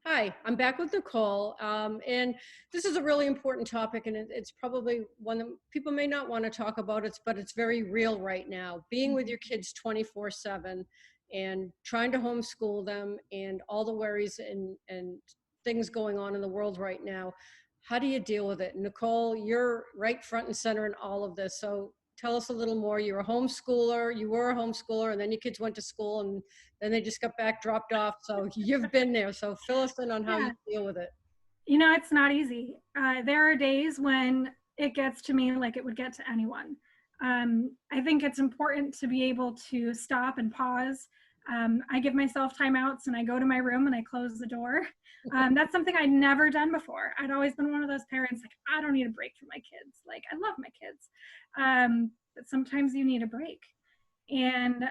Hi, I'm back with Nicole. And this is a really important topic, and it's probably one that people may not want to talk about, but it's very real right now. Being with your kids 24/7 and trying to homeschool them and all the worries and things going on in the world right now. How do you deal with it? Nicole, you're right front and center in all of this. So tell us a little more. You're a homeschooler, you were a homeschooler, and then your kids went to school and then they just got back dropped off. So you've been there. So fill us in on how you Yeah, deal with it. it's not easy. There are days when it gets to me like it would get to anyone. I think it's important to be able to stop and pause. I give myself timeouts and I go to my room and I close the door. That's something I'd never done before. I'd always been one of those parents like, I don't need a break from my kids. Like, I love my kids. But sometimes you need a break. And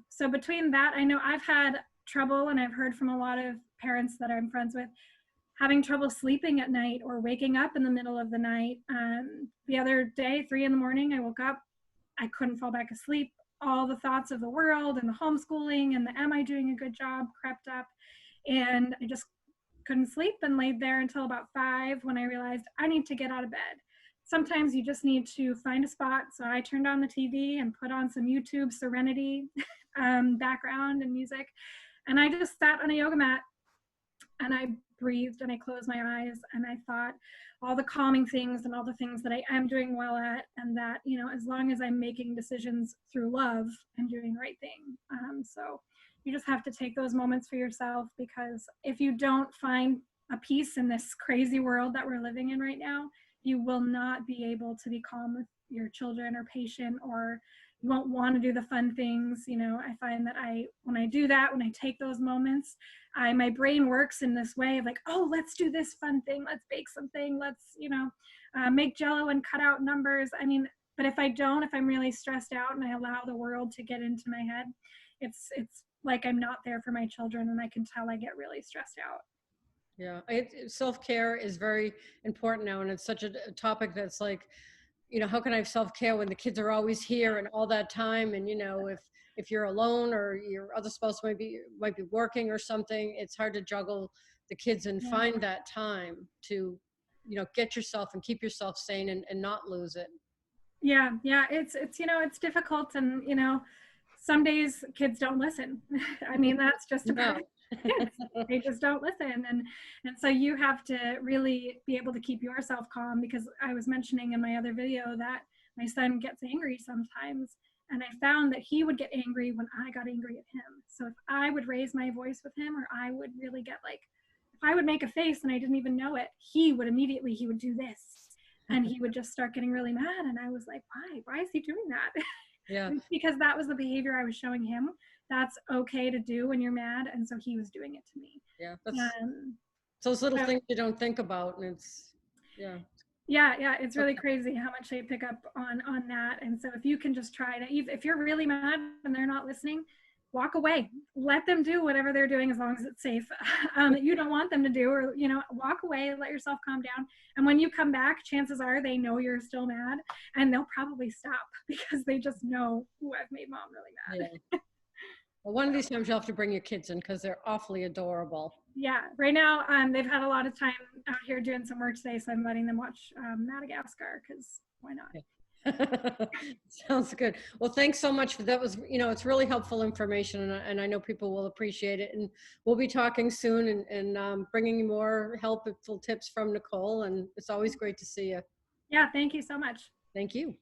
so between that, I know I've had trouble, and I've heard from a lot of parents that I'm friends with having trouble sleeping at night or waking up in the middle of the night. The other day, 3 in the morning, I woke up, I couldn't fall back asleep. All the thoughts of the world and the homeschooling and the am I doing a good job crept up, and I just couldn't sleep and laid there until about 5 when I realized I need to get out of bed. Sometimes you just need to find a spot. So I turned on the TV and put on some YouTube Serenity background and music. And I just sat on a yoga mat and I breathed and I closed my eyes and I thought all the calming things and all the things that I am doing well at, and that, as long as I'm making decisions through love, I'm doing the right thing. So you just have to take those moments for yourself, because if you don't find a peace in this crazy world that we're living in right now, you will not be able to be calm with your children or patient, or you won't want to do the fun things. I find that when I do that, when I take those moments, my brain works in this way of like, oh, let's do this fun thing, let's bake something, let's make jello and cut out numbers. But if I'm really stressed out and I allow the world to get into my head, it's like I'm not there for my children, and I can tell I get really stressed out. Yeah, self-care is very important now, and it's such a topic that's like, how can I have self-care when the kids are always here and all that time? And if you're alone or your other spouse might be working or something, it's hard to juggle the kids and Yeah. find that time to, get yourself and keep yourself sane and not lose it. Yeah, it's difficult, and some days kids don't listen. That's just about No. kids. They just don't listen, and so you have to really be able to keep yourself calm, because I was mentioning in my other video that my son gets angry sometimes, and I found that he would get angry when I got angry at him. So if I would raise my voice with him, or I would really get like, if I would make a face and I didn't even know it, he would do this, and he would just start getting really mad. And I was like, why is he doing that? Yeah. Because that was the behavior I was showing him. That's okay to do when you're mad, and so he was doing it to me. Yeah. That's um, those little so things you don't think about. And yeah. yeah, it's really crazy how much they pick up on that. And so if you can just try to, if you're really mad and they're not listening, walk away, let them do whatever they're doing as long as it's safe, that you don't want them to do, or walk away, let yourself calm down. And when you come back, chances are they know you're still mad, and they'll probably stop because they just know, "Ooh, I've made mom really mad." Yeah. Well, one of these times you'll have to bring your kids in because they're awfully adorable. Yeah, right now they've had a lot of time out here doing some work today, so I'm letting them watch Madagascar, because why not? Sounds good. Well, thanks so much for that. Was, it's really helpful information, and I know people will appreciate it. And we'll be talking soon, and bringing you more helpful tips from Nicole. And it's always great to see you. Yeah, thank you so much. Thank you.